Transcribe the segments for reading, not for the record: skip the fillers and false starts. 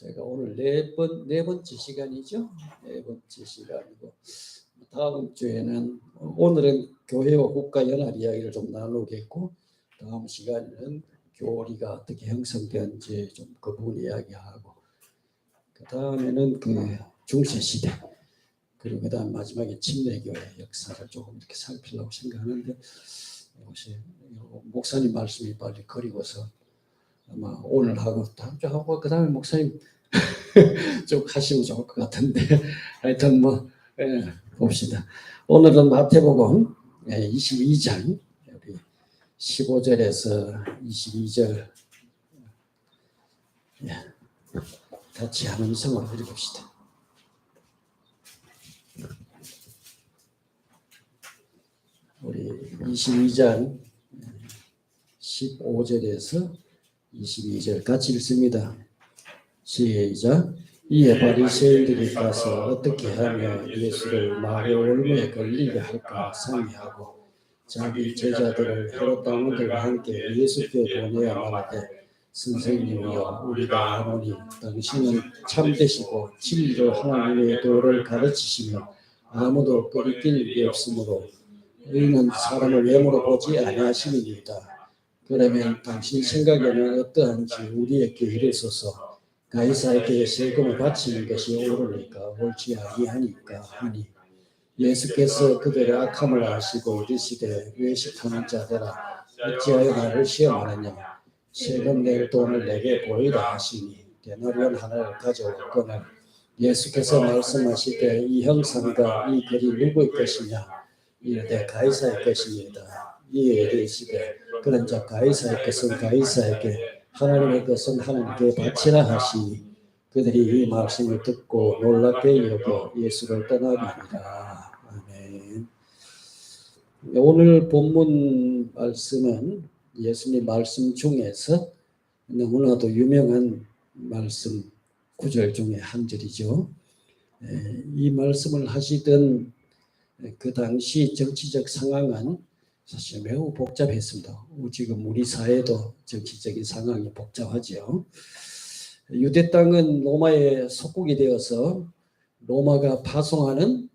제가 오늘 네 번째 시간이죠. 네 번째 시간이고 다음 주에는 오늘은 교회와 국가 연합 이야기를 좀 나누겠고 다음 시간에는 교리가 어떻게 형성되었는지 좀 그 부분 이야기하고 그 다음에는 그 중세 시대 그리고 그다음 마지막에 침례교회 역사를 조금 이렇게 살피려고 생각하는데 혹시 목사님 말씀이 빨리 거리고서 아마 오늘 하고 다음 주 하고 그 다음에 목사님 좀 하시면 좋을 것 같은데 하여튼 뭐 봅시다. 오늘은 마태복음 22장 15절에서 22절 같이 한 음성으로 읽읍시다. 우리 22장 15절에서 22절 같이 읽습니다. 시작. 이에 바리새인들이 가서 어떻게 하며 예수를 말의 올무에 걸리게 할까 상의하고 자기 제자들을 헤롯 당원들과 함께 예수께 보내어 말하되 선생님이여 우리가 아노니 당신은 참되시고 진리로 하나님의 도를 가르치시며 아무도 거리낄 게 없으므로 너희는 사람을 외모로 보지 아니하시니이다. 그러면 당신 생각에는 어떠한지 우리에게 이르소서. 가이사에게 세금을 바치는 것이 옳으니까 옳지 아니하니까 하니 예수께서 그들의 악함을 아시고 이르시되 외식하는 자들아 어찌하여 나를 시험하느냐 세금 낼 돈을 내게 보이라 하시니 데나리온 하나를 가져왔거늘 예수께서 말씀하시되 이 형상과 이 글이 누구의 것이냐 이르되 가이사의 것입니다. 이에 이르시되 그런즉 가이사의 것은 가이사에게 하나님의 것은 하나님께 바치라 하시니 그들이 이 말씀을 듣고 놀랍게 여겨 예수를 떠나가니라. 아멘. 오늘 본문 말씀은 예수님 말씀 중에서 너무나도 유명한 말씀 구절 중에 한 절이죠. 이 말씀을 하시던 그 당시 정치적 상황은 사실 매우 복잡했습니다. 지금 우리 사회도 정치적인 상황이 복잡하죠. 유대 땅은 로마의 속국이 되어서 로마가 파송하는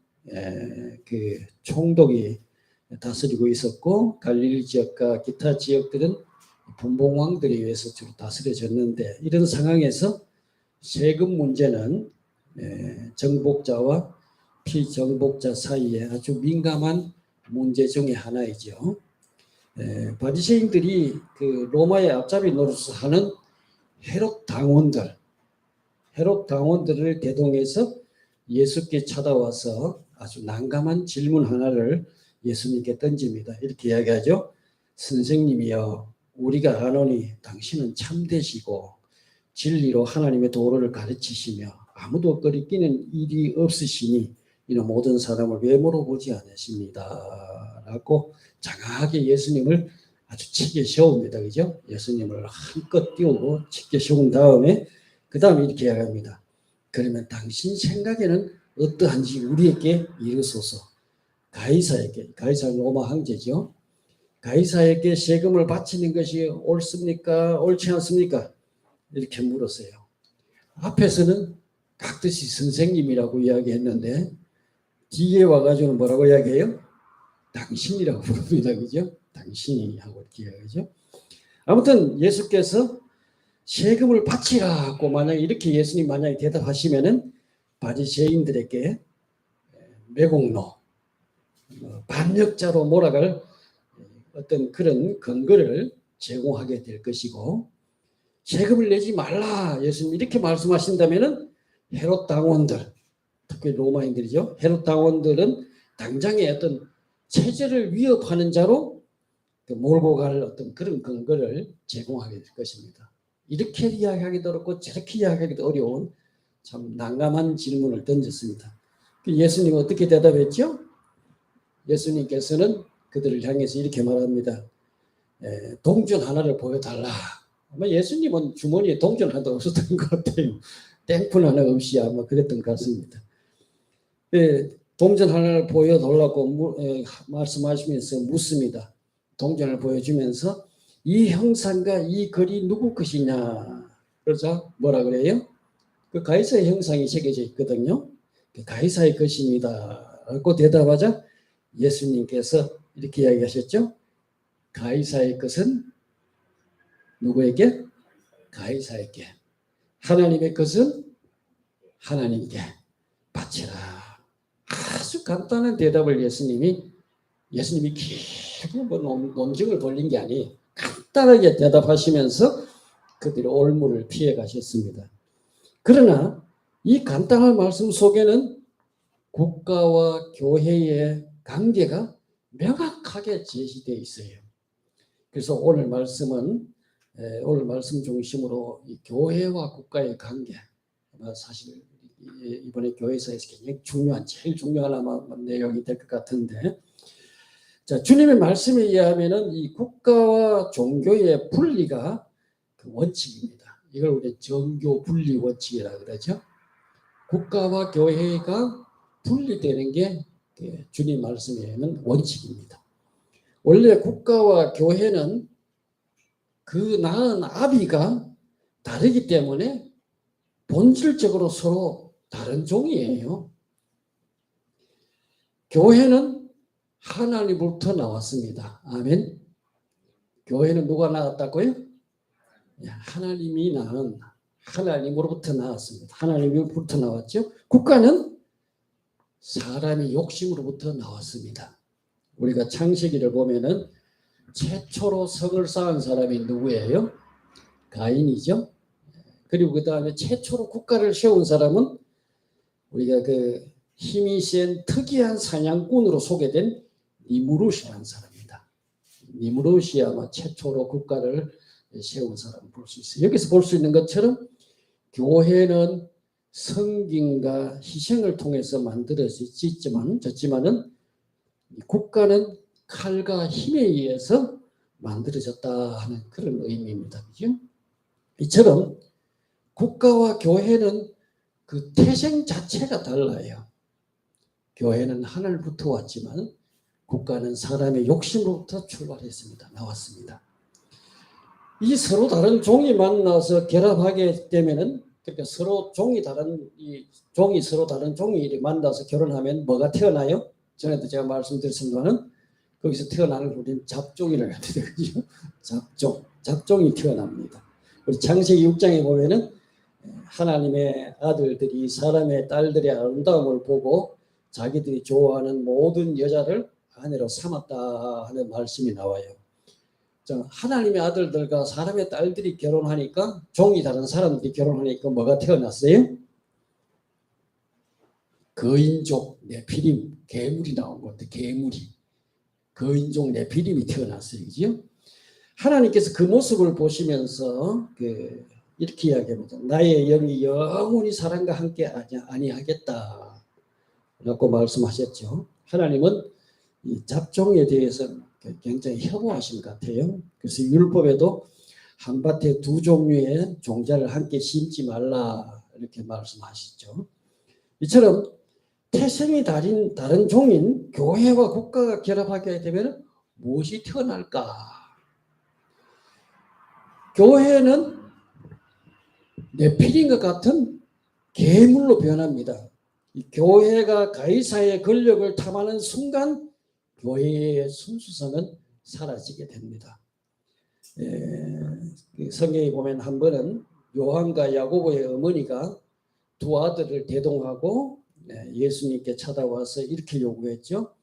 그 총독이 다스리고 있었고 갈릴리 지역과 기타 지역들은 분봉왕들에 의해서 주로 다스려졌는데 이런 상황에서 세금 문제는 정복자와 피정복자 사이에 아주 민감한 문제 중에 하나이죠. 바리새인들이 그 로마의 앞잡이 노릇을 하는 헤롯 당원들을 대동해서 예수께 찾아와서 아주 난감한 질문 하나를 예수님께 던집니다. 이렇게 이야기하죠. 선생님이여 우리가 아노니 당신은 참되시고 진리로 하나님의 도를 가르치시며 아무도 거리끼는 일이 없으시니 이는 모든 사람을 외모로 보지 않으십니다. 라고 장하게 예수님을 아주 치게 세웁니다. 그죠? 예수님을 한껏 띄우고 치게 세운 다음에 그 다음에 이렇게 이야기합니다. 그러면 당신 생각에는 어떠한지 우리에게 이르소서. 가이사는 로마 황제죠. 가이사에게 세금을 바치는 것이 옳습니까? 옳지 않습니까? 이렇게 물었어요. 앞에서는 각듯이 선생님이라고 이야기했는데 뒤에 와가지고는 뭐라고 이야기해요? 당신이라고 부릅니다. 그죠? 당신이 하고 이렇게 이야기하죠. 아무튼 예수께서 세금을 바치라고 만약에 이렇게 예수님 만약에 대답하시면은 바리새인들에게 매국노, 반역자로 몰아갈 어떤 그런 근거를 제공하게 될 것이고 세금을 내지 말라 예수님 이렇게 말씀하신다면은 헤롯 당원들 특히 로마인들이죠. 헤롯 당원들은 당장의 어떤 체제를 위협하는 자로 몰고 갈 어떤 그런 근거를 제공하게 될 것입니다. 이렇게 이야기하기도 어렵고 저렇게 이야기하기도 어려운 참 난감한 질문을 던졌습니다. 예수님은 어떻게 대답했죠? 예수님께서는 그들을 향해서 이렇게 말합니다. 동전 하나를 보여달라. 아마 예수님은 주머니에 동전 하나도 없었던 것 같아요. 땡푼 하나 없이 아마 그랬던 것 같습니다. 동전 하나를 보여달라고 말씀하시면서 묻습니다. 동전을 보여주면서 이 형상과 이 글이 누구 것이냐. 그래서 뭐라 그래요? 그 가이사의 형상이 새겨져 있거든요. 가이사의 것입니다 라고 대답하자 예수님께서 이렇게 이야기하셨죠. 가이사의 것은 누구에게? 가이사에게. 하나님의 것은 하나님께 바치라. 아주 간단한 대답을 예수님이 길고 뭐 논증을 돌린 게 아니에요. 간단하게 대답하시면서 그들의 올무를 피해 가셨습니다. 그러나 이 간단한 말씀 속에는 국가와 교회의 관계가 명확하게 제시되어 있어요. 그래서 오늘 말씀 중심으로 이 교회와 국가의 관계, 사실 이번에 교회사에서 굉장히 제일 중요한 아마 내용이 될 것 같은데, 자, 주님의 말씀에 의하면은 이 국가와 종교의 분리가 그 원칙입니다. 이걸 우리 정교 분리 원칙이라 그러죠. 국가와 교회가 분리되는 게 주님 말씀에는 원칙입니다. 원래 국가와 교회는 그 낳은 아비가 다르기 때문에 본질적으로 서로 다른 종이에요. 교회는 하나님으로부터 나왔습니다. 아멘. 교회는 누가 나왔다고요? 하나님이 낳은, 하나님으로부터 나왔습니다. 하나님으로부터 나왔죠. 국가는 사람의 욕심으로부터 나왔습니다. 우리가 창세기를 보면은 최초로 성을 쌓은 사람이 누구예요? 가인이죠. 그리고 그 다음에 최초로 국가를 세운 사람은 우리가 그 힘이 센 특이한 사냥꾼으로 소개된 니무롯이라는 사람입니다. 니무롯이 아마 최초로 국가를 세운 사람을 볼 수 있어요. 여기서 볼 수 있는 것처럼 교회는 성김과 희생을 통해서 만들어졌지만은 국가는 칼과 힘에 의해서 만들어졌다 하는 그런 의미입니다. 그죠? 이처럼 국가와 교회는 그 태생 자체가 달라요. 교회는 하늘부터 왔지만 국가는 사람의 욕심으로부터 출발했습니다. 나왔습니다. 이 서로 다른 종이 만나서 결합하게 되면은, 그러니까 서로 종이 서로 다른 종이 만나서 결혼하면 뭐가 태어나요? 전에도 제가 말씀드렸습니다만 거기서 태어나는 우리는 잡종이라고 하거든요. 잡종이 태어납니다. 우리 창세기 6장에 보면은 하나님의 아들들이 사람의 딸들의 아름다움을 보고 자기들이 좋아하는 모든 여자를 아내로 삼았다 하는 말씀이 나와요. 하나님의 아들들과 사람의 딸들이 결혼하니까, 종이 다른 사람들이 결혼하니까 뭐가 태어났어요? 거인족 네피림, 괴물이 나온 것 같아요. 괴물이. 거인족 네피림이 태어났어요. 그죠? 하나님께서 그 모습을 보시면서 이렇게 이야기합니다. 나의 영이 영원히 사람과 함께 아니하겠다 라고 말씀하셨죠. 하나님은 이 잡종에 대해서 굉장히 혐오하신 것 같아요. 그래서 율법에도 한밭에 두 종류의 종자를 함께 심지 말라 이렇게 말씀하시죠. 이처럼 태생이 다른 종인 교회와 국가가 결합하게 되면 무엇이 태어날까? 교회는 네피림과 같은 괴물로 변합니다. 이 교회가 가이사의 권력을 탐하는 순간 교회의 순수성은 사라지게 됩니다. 성경에 보면 한 번은 요한과 야고보의 어머니가 두 아들을 대동하고 예수님께 찾아와서 이렇게 요구했죠.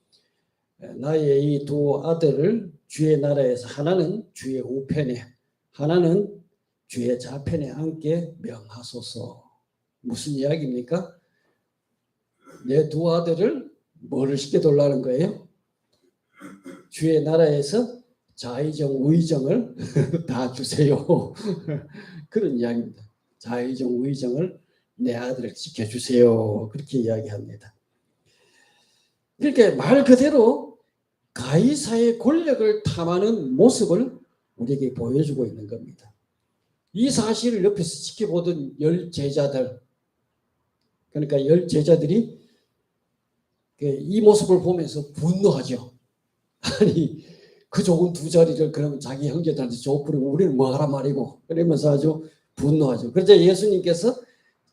나의 이 두 아들을 주의 나라에서 하나는 주의 우편에 하나는 주의 좌편에 앉게 명하소서. 무슨 이야기입니까? 내 두 아들을 뭐를 시켜달라는 거예요? 주의 나라에서 좌의정 우의정을 다 주세요. 그런 이야기입니다. 좌의정 우의정을 내 아들을 지켜주세요. 그렇게 이야기합니다. 이렇게 말 그대로 가이사의 권력을 탐하는 모습을 우리에게 보여주고 있는 겁니다. 이 사실을 옆에서 지켜보던 10제자들, 그러니까 10제자들이 이 모습을 보면서 분노하죠. 아니, 그 좋은 두 자리를 그러면 자기 형제들한테 줘버리고 우리는 뭐 하란 말이고, 그러면서 아주 분노하죠. 그래서 예수님께서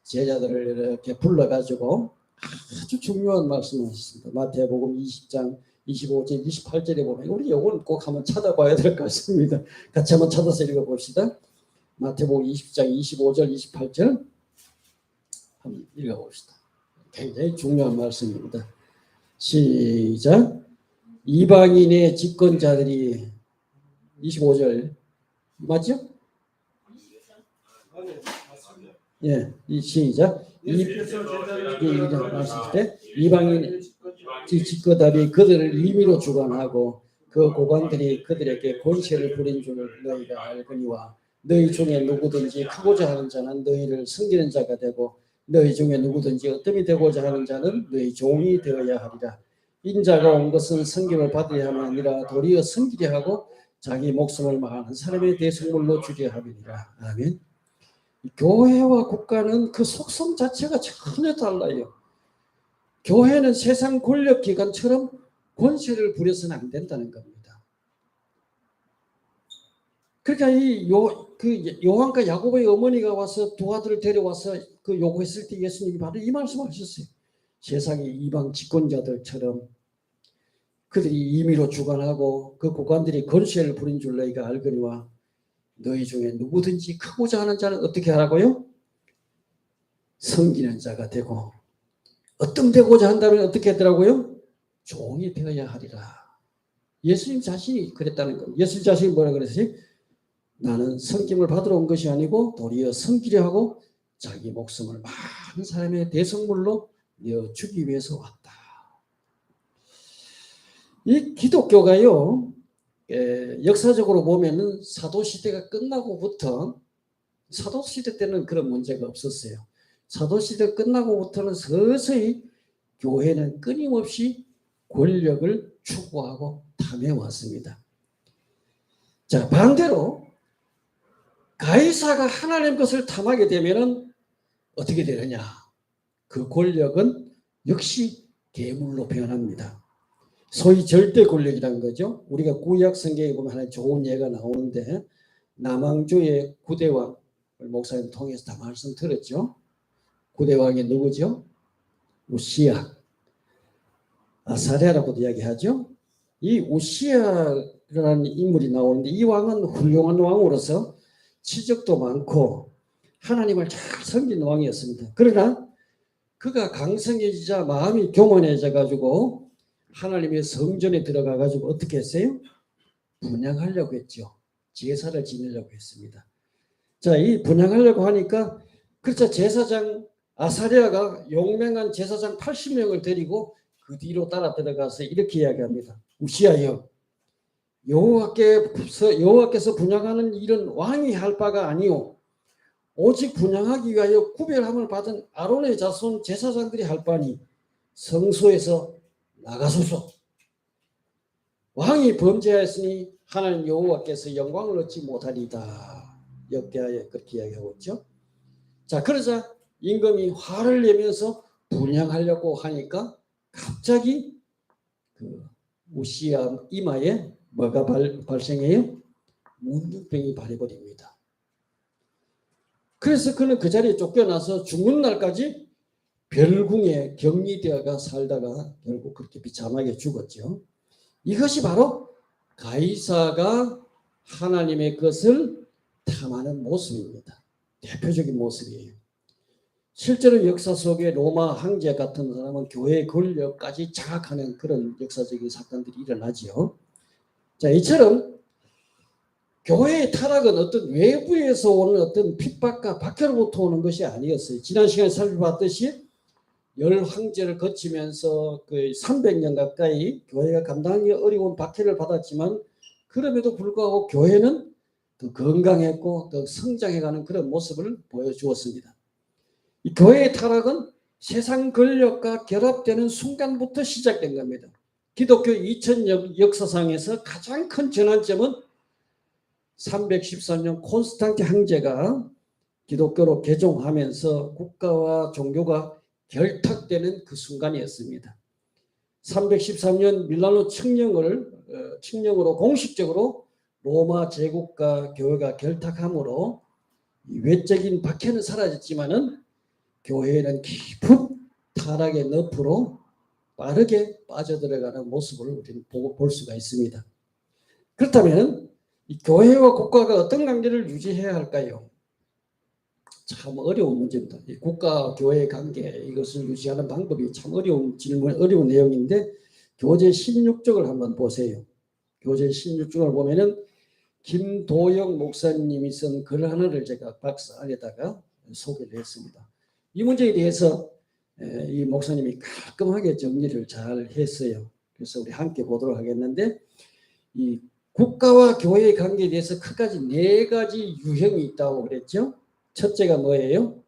제자들을 이렇게 불러가지고 아주 중요한 말씀을 하셨습니다. 마태복음 20장 25절 28절에 보면 우리 이건 꼭 한번 찾아봐야 될 것 같습니다. 같이 한번 찾아서 읽어봅시다. 마태복음 20장 25절 28절 한번 읽어봅시다. 굉장히 중요한 말씀입니다. 시작. 이방인의 집권자들이 25절 맞죠? 예, 시작. 이방인 집권자들이 그들을 임의로 주관하고 그 고관들이 그들에게 권세를 부린 줄 너희가 알거니와 너희 중에 누구든지 크고자 하는 자는 너희를 섬기는 자가 되고 너희 중에 누구든지 어뜸이 되고자 하는 자는 너희 종이 되어야 하리라. 인자가 온 것은 섬김을 받으려 함이 아니라 도리어 섬기려 하고 자기 목숨을 많은 사람의 대성물로 주려 함이니라. 아멘. 교회와 국가는 그 속성 자체가 전혀 달라요. 교회는 세상 권력기관처럼 권세를 부려서는 안 된다는 겁니다. 그러니까 요한과 야고보의 어머니가 와서 두 아들을 데려와서 그 요구했을 때 예수님이 바로 이 말씀을 하셨어요. 세상의 이방 집권자들처럼 그들이 임의로 주관하고 그 고관들이 권세를 부린 줄 너희가 알거니와 너희 중에 누구든지 크고자 하는 자는 어떻게 하라고요? 섬기는 자가 되고 어떤 되고자 한다면 어떻게 하더라고요? 종이 되어야 하리라. 예수님 자신이 그랬다는 거예요. 예수님 자신이 뭐라 그랬어요? 나는 섬김을 받으러 온 것이 아니고 도리어 섬기려 하고 자기 목숨을 많은 사람의 대성물로 내어주기 위해서 왔다. 이 기독교가요. 역사적으로 보면은 사도시대가 끝나고부터 사도시대 때는 그런 문제가 없었어요. 사도시대 끝나고부터는 서서히 교회는 끊임없이 권력을 추구하고 탐해왔습니다. 자, 반대로 가이사가 하나님 것을 탐하게 되면은 어떻게 되느냐? 그 권력은 역시 괴물로 변합니다. 소위 절대 권력이라는 거죠. 우리가 구약 성경에 보면 하나 좋은 예가 나오는데 남왕조의 9대왕 목사님 통해서 다 말씀 들었죠. 9대왕이 누구죠? 우시야, 아사랴라고도 이야기하죠. 이 우시야라는 인물이 나오는데 이 왕은 훌륭한 왕으로서 치적도 많고 하나님을 잘 섬긴 왕이었습니다. 그러나 그가 강성해지자 마음이 교만해져 가지고 하나님의 성전에 들어가 가지고 어떻게 했어요? 분향하려고 했죠. 제사를 지내려고 했습니다. 자, 이 분향하려고 하니까 그렇죠. 제사장 아사랴가 용맹한 제사장 80명을 데리고 그 뒤로 따라 들어가서 이렇게 이야기합니다. 우시야여, 여호와께서 분향하는 일은 왕이 할 바가 아니오. 오직 분향하기 위하여 구별함을 받은 아론의 자손 제사장들이 할 바니 성소에서 나가소서. 왕이 범죄하였으니 하나님 여호와께서 영광을 얻지 못하리다. 역대하에 그렇게 이야기하고 있죠. 자, 그러자 임금이 화를 내면서 분향하려고 하니까 갑자기 그 우시야 이마에 뭐가 발생해요? 문둥병이 발해버립니다. 그래서 그는 그 자리에 쫓겨나서 죽는 날까지 별궁에 격리되어가 살다가 결국 그렇게 비참하게 죽었죠. 이것이 바로 가이사가 하나님의 것을 탐하는 모습입니다. 대표적인 모습이에요. 실제로 역사 속에 로마 황제 같은 사람은 교회의 권력까지 장악하는 그런 역사적인 사건들이 일어나지요. 자, 이처럼 교회의 타락은 어떤 외부에서 오는 어떤 핍박과 박해로부터 오는 것이 아니었어요. 지난 시간에 살펴봤듯이 열 황제를 거치면서 그 300년 가까이 교회가 감당하기 어려운 박해를 받았지만 그럼에도 불구하고 교회는 더 건강했고 더 성장해가는 그런 모습을 보여주었습니다. 이 교회의 타락은 세상 권력과 결합되는 순간부터 시작된 겁니다. 기독교 2000년 역사상에서 가장 큰 전환점은 313년 콘스탄틴 황제가 기독교로 개종하면서 국가와 종교가 결탁되는 그 순간이었습니다. 313년 밀라노 칙령으로 공식적으로 로마 제국과 교회가 결탁함으로 외적인 박해는 사라졌지만은 교회는 깊은 타락의 늪으로 빠르게 빠져들어가는 모습을 우리는 볼 수가 있습니다. 그렇다면 이 교회와 국가가 어떤 관계를 유지해야 할까요? 참 어려운 문제입니다. 이 국가 교회 관계 이것을 유지하는 방법이 참 어려운 질문, 어려운 내용인데 교재 16쪽을 한번 보세요. 교재 16쪽을 보면은 김도영 목사님이 쓴 글 하나를 제가 박스 안에다가 소개를 했습니다. 이 문제에 대해서 이 목사님이 깔끔하게 정리를 잘 했어요. 그래서 우리 함께 보도록 하겠는데 이 국가와 교회의 관계에 대해서 크게 네 가지 유형이 있다고 그랬죠. 첫째가 뭐예요?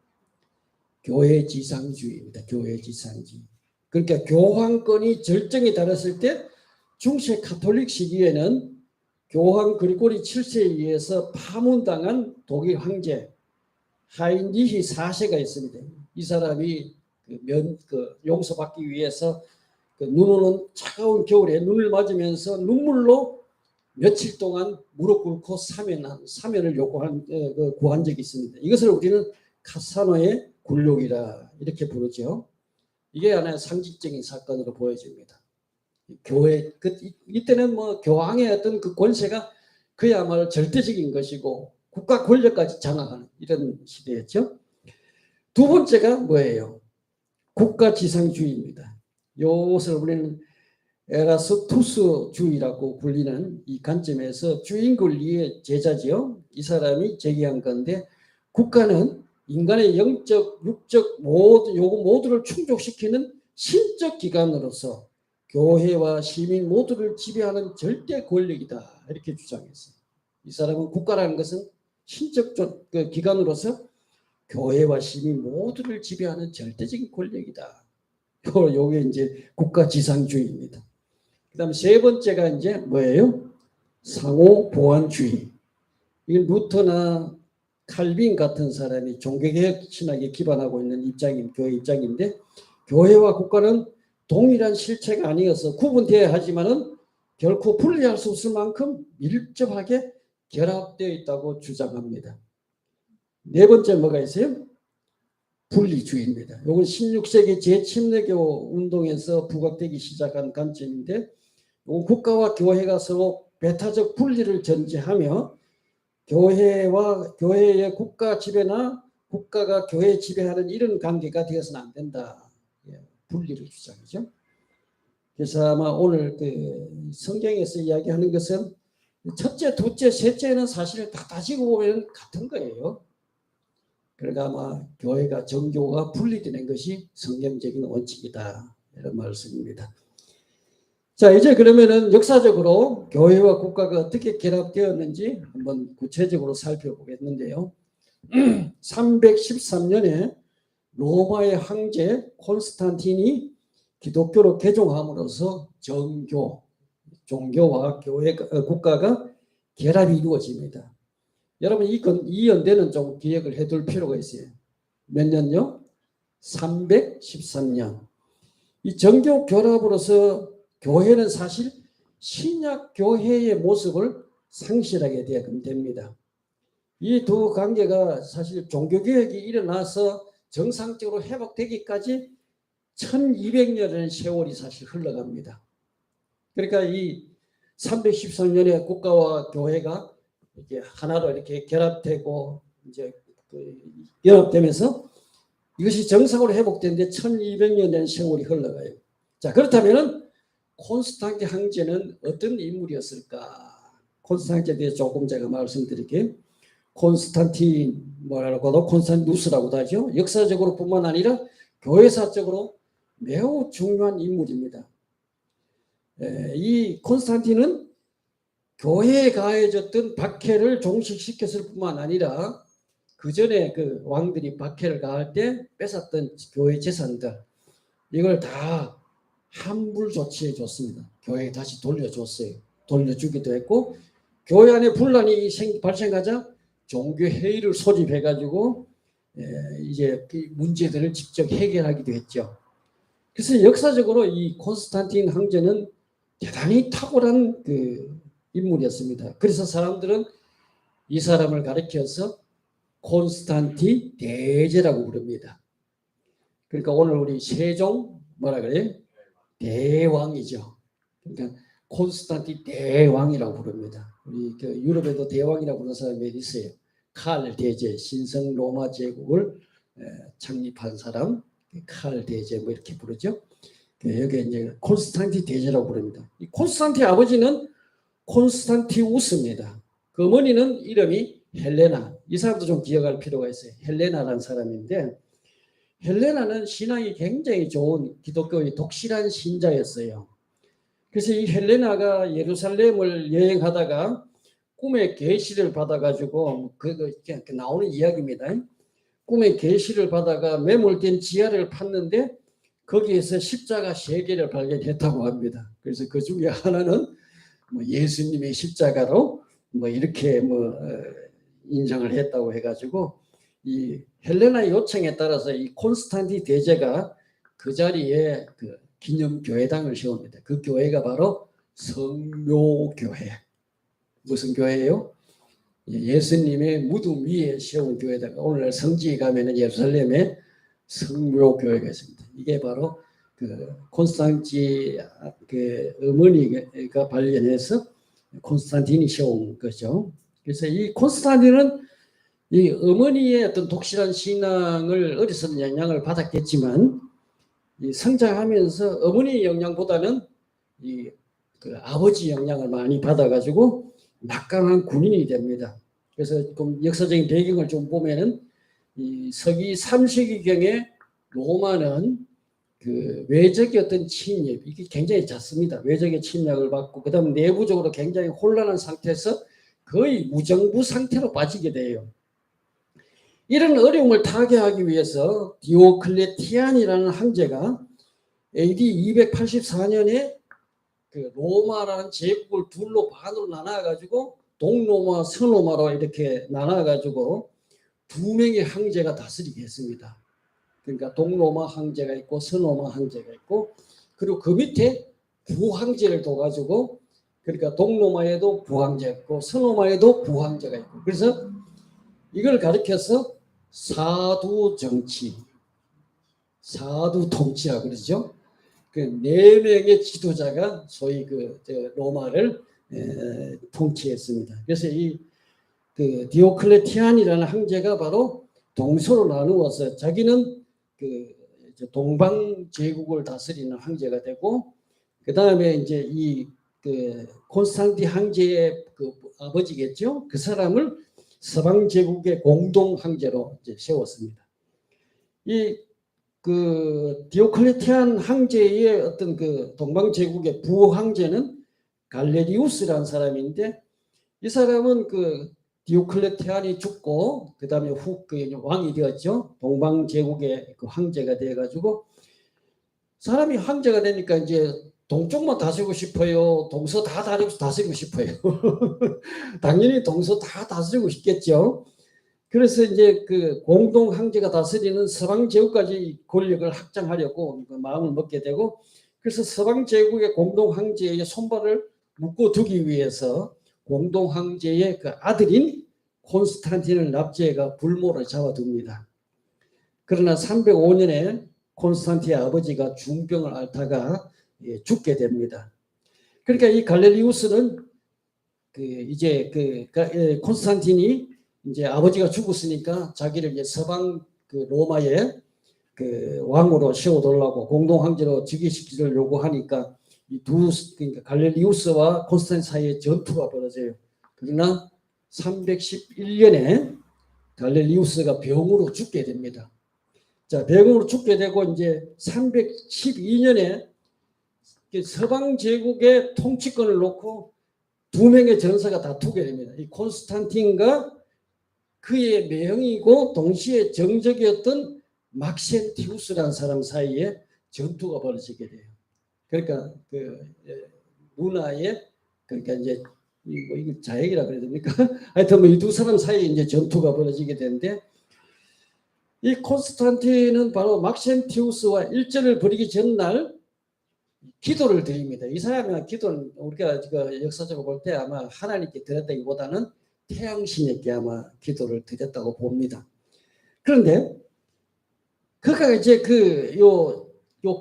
교회 지상주의입니다. 교회 지상주의. 그러니까 교황권이 절정에 달했을 때 중세 가톨릭 시기에는 교황 그리고리 7세에 의해서 파문당한 독일 황제 하인리히 4세가 있습니다. 이 사람이 용서받기 위해서 눈 오는 차가운 겨울에 눈을 맞으면서 눈물로 며칠 동안 무릎 꿇고 사면을 요구한 구한 적이 있습니다. 이것을 우리는 카사노의 굴욕이라 이렇게 부르죠. 이게 하나의 상징적인 사건으로 보여집니다. 교회 이때는 뭐 교황의 어떤 그 권세가 그야말로 절대적인 것이고 국가 권력까지 장악하는 이런 시대였죠. 두 번째가 뭐예요? 국가 지상주의입니다. 이것을 우리는 에라스투스주의라고 불리는 이 관점에서 주인 권리의 제자지요. 이 사람이 제기한 건데 국가는 인간의 영적, 육적 요구 모두를 충족시키는 신적 기관으로서 교회와 시민 모두를 지배하는 절대 권력이다 이렇게 주장했어요. 이 사람은 국가라는 것은 신적 기관으로서 교회와 시민 모두를 지배하는 절대적인 권력이다. 요게 이제 국가 지상주의입니다. 그다음 세 번째가 이제 뭐예요? 상호 보완주의. 이건 루터나 칼빈 같은 사람이 종교개혁 신학에 기반하고 있는 교회 입장인데 교회와 국가는 동일한 실체가 아니어서 구분되어야 하지만은 결코 분리할 수 없을 만큼 밀접하게 결합되어 있다고 주장합니다. 네 번째 뭐가 있어요? 분리주의입니다. 이건 16세기 재침례교 운동에서 부각되기 시작한 관점인데 국가와 교회가 서로 배타적 분리를 전제하며 교회의 국가 지배나 국가가 교회 지배하는 이런 관계가 되어서는 안 된다. 분리를 주장하죠. 그래서 아마 오늘 성경에서 이야기하는 것은 첫째, 둘째, 셋째는 사실 다 따지고 보면 같은 거예요. 그러니까 아마 교회가 정교가 분리되는 것이 성경적인 원칙이다. 이런 말씀입니다. 자, 이제 그러면은 역사적으로 교회와 국가가 어떻게 결합되었는지 한번 구체적으로 살펴보겠는데요. 313년에 로마의 황제 콘스탄틴이 기독교로 개종함으로써 종교와 국가가 결합이 이루어집니다. 여러분 이 연대는 좀 기억을 해둘 필요가 있어요. 몇 년요? 313년. 이 정교 결합으로서 교회는 사실 신약 교회의 모습을 상실하게 됩니다. 이 두 관계가 사실 종교개혁이 일어나서 정상적으로 회복되기까지 1200년의 세월이 사실 흘러갑니다. 그러니까 이 313년에 국가와 교회가 이렇게 하나로 이렇게 결합되고 이제 연합되면서 이것이 정상으로 회복되는데 1200년의 세월이 흘러가요. 자, 그렇다면은 콘스탄틴 황제는 어떤 인물이었을까? 콘스탄틴에 대해서 조금 제가 말씀드릴게요. 콘스탄틴 뭐라고도 콘스탄티누스라고도 하죠. 역사적으로 뿐만 아니라 교회사적으로 매우 중요한 인물입니다. 이 콘스탄틴은 교회에 가해졌던 박해를 종식시켰을 뿐만 아니라 그 전에 그 왕들이 박해를 가할 때 뺏었던 교회 재산들 이걸 다 환불 조치해 줬습니다. 교회에 다시 돌려줬어요. 돌려주기도 했고 교회 안에 분란이 발생하자 종교회의를 소집해가지고 이제 그 문제들을 직접 해결하기도 했죠. 그래서 역사적으로 이 콘스탄틴 황제는 대단히 탁월한 그 인물이었습니다. 그래서 사람들은 이 사람을 가리켜서 콘스탄티 대제라고 부릅니다. 그러니까 오늘 우리 세종 뭐라 그래요? 대왕이죠. 그러니까 콘스탄틴 대왕이라고 부릅니다. 우리 그 유럽에도 대왕이라고 부르는 사람이 있어요. 칼 대제, 신성 로마 제국을 창립한 사람, 칼 대제 뭐 이렇게 부르죠. 여기 이제 콘스탄틴 대제라고 부릅니다. 이 콘스탄틴 아버지는 콘스탄티우스입니다. 그 어머니는 이름이 헬레나. 이 사람도 좀 기억할 필요가 있어요. 헬레나라는 사람인데, 헬레나는 신앙이 굉장히 좋은 기독교의 독실한 신자였어요. 그래서 이 헬레나가 예루살렘을 여행하다가 꿈에 계시를 받아가지고 그 나오는 이야기입니다. 꿈에 계시를 받아가 매몰된 지하를 팠는데 거기에서 십자가 3개를 발견했다고 합니다. 그래서 그 중에 하나는 뭐 예수님의 십자가로 뭐 이렇게 뭐 인정을 했다고 해가지고 이 헬레나의 요청에 따라서 이 콘스탄틴 대제가 그 자리에 그 기념 교회당을 세웁니다. 그 교회가 바로 성묘교회. 무슨 교회예요? 예수님의 무덤 위에 세운 교회다. 오늘날 성지에 가면은 예루살렘에 성묘교회가 있습니다. 이게 바로 그 콘스탄티 그 어머니가 발견해서 콘스탄틴이 세운 거죠. 그래서 이 콘스탄틴은 이 어머니의 어떤 독실한 신앙을 어려서 영향을 받았겠지만 이 성장하면서 어머니의 영향보다는 이 그 아버지 영향을 많이 받아가지고 막강한 군인이 됩니다. 그래서 좀 역사적인 배경을 좀 보면은 이 서기 3세기경에 로마는 그 외적의 어떤 침입 이게 굉장히 잦습니다. 외적의 침략을 받고 그다음에 내부적으로 굉장히 혼란한 상태에서 거의 무정부 상태로 빠지게 돼요. 이런 어려움을 타개하기 위해서 디오클레티안이라는 황제가 AD 284년에 그 로마라는 제국을 둘로 반으로 나눠가지고 동로마, 서로마로 이렇게 나눠가지고 2명의 황제가 다스리게 했습니다. 그러니까 동로마 황제가 있고 서로마 황제가 있고 그리고 그 밑에 부황제를 둬가지고 그러니까 동로마에도 부황제가 있고 서로마에도 부황제가 있고 그래서 이걸 가리켜서 사두 정치, 사두 통치라 그러죠. 그 4명의 지도자가 소위 그 로마를 통치했습니다. 그래서 이 그 디오클레티안이라는 황제가 바로 동서로 나누어서 자기는 그 동방 제국을 다스리는 황제가 되고 그 다음에 이제 이 그 콘스탄틴 황제의 그 아버지겠죠. 그 사람을 서방 제국의 공동 황제로 이제 세웠습니다. 이 그 디오클레티안 황제의 어떤 그 동방 제국의 부황제는 갈레리우스라는 사람인데 이 사람은 그 디오클레티안이 죽고 그 다음에 그 왕이 되었죠. 동방 제국의 그 황제가 되어가지고 사람이 황제가 되니까 이제 동쪽만 다스리고 싶어요. 동서 다 다스리고 싶어요. 당연히 동서 다 다스리고 싶겠죠. 그래서 이제 그 공동 황제가 다스리는 서방 제국까지 권력을 확장하려고 마음을 먹게 되고 그래서 서방 제국의 공동 황제의 손발을 묶어두기 위해서 공동 황제의 그 아들인 콘스탄틴을 납치해가 불모를 잡아둡니다. 그러나 305년에 콘스탄틴의 아버지가 중병을 앓다가 죽게 됩니다. 그러니까 이 갈레리우스는 그 이제 그 콘스탄틴이 이제 아버지가 죽었으니까 자기를 이제 서방 그 로마의 그 왕으로 세워달라고 공동 황제로 즉위시키기를 요구하니까 이 두 그러니까 갈레리우스와 콘스탄틴 사이에 전투가 벌어져요. 그러나 311년에 갈레리우스가 병으로 죽게 됩니다. 자, 병으로 죽게 되고 이제 312년에 서방 제국의 통치권을 놓고 2명의 전사가 다투게 됩니다. 이 콘스탄틴과 그의 매형이고 동시에 정적이었던 막센티우스라는 사람 사이에 전투가 벌어지게 돼요. 그러니까 그 문화의 그러니까 이제 뭐 이거 자액이라 그래야 됩니까? 하여튼 뭐 이 두 사람 사이에 이제 전투가 벌어지게 되는데 이 콘스탄틴은 바로 막센티우스와 일전을 벌이기 전날 기도를 드립니다. 이 사람의 기도는 우리가 역사적으로 볼 때 아마 하나님께 드렸다기보다는 태양신에게 아마 기도를 드렸다고 봅니다. 그런데 그가 이제 요